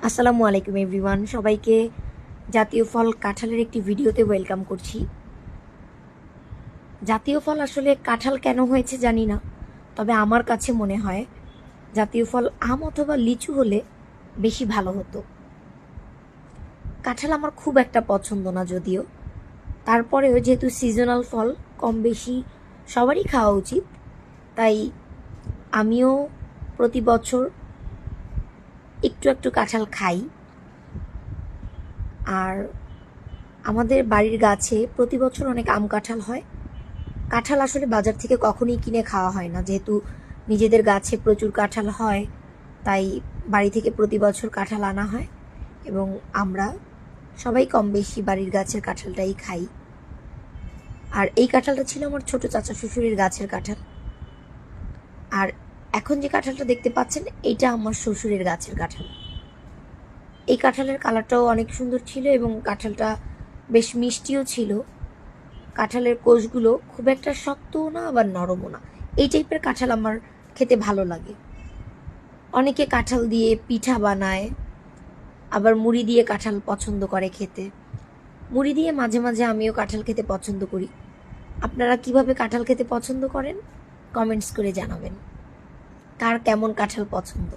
আসসালামু আলাইকুম এভরিওয়ান, সবাইকে জাতীয় ফল কাঁঠালের একটি ভিডিওতে ওয়েলকাম করছি। জাতীয় ফল আসলে কাঁঠাল কেন হয়েছে জানি না, তবে আমার কাছে মনে হয় জাতীয় ফল আম অথবা লিচু হলে বেশি ভালো হতো। কাঁঠাল আমার খুব একটা পছন্দ না যদিও, তারপরেও যেহেতু সিজনাল ফল কম বেশি সবারই খাওয়া উচিত, তাই আমিও প্রতি বছর একটু একটু কাঁঠাল খাই। আর আমাদের বাড়ির গাছে প্রতি বছর অনেক আম কাঁঠাল হয়। কাঁঠাল আসলে বাজার থেকে কখনোই কিনে খাওয়া হয় না, যেহেতু নিজেদের গাছে প্রচুর কাঁঠাল হয়, তাই বাড়ি থেকে প্রতি বছর কাঁঠাল আনা হয় এবং আমরা সবাই কম বেশি বাড়ির গাছের কাঁঠালটাই খাই। আর এই কাঁঠালটা ছিল আমার ছোট চাচা শ্বশুরের গাছের কাঁঠাল। আর এখন যে কাঁঠালটা দেখতে পাচ্ছেন, এইটা আমার শ্বশুরের গাছের কাঁঠাল। এই কাঁঠালের কালারটাও অনেক সুন্দর ছিল এবং কাঁঠালটা বেশ মিষ্টিও ছিল। কাঁঠালের কোষগুলো খুব একটা শক্তও না আবার নরমও না, এই টাইপের কাঁঠাল আমার খেতে ভালো লাগে। অনেকে কাঁঠাল দিয়ে পিঠা বানায়, আবার মুড়ি দিয়ে কাঁঠাল পছন্দ করে খেতে। মুড়ি দিয়ে মাঝে মাঝে আমিও কাঁঠাল খেতে পছন্দ করি। আপনারা কিভাবে কাঁঠাল খেতে পছন্দ করেন কমেন্টস করে জানাবেন, কার কেমন কাঁঠাল পছন্দ।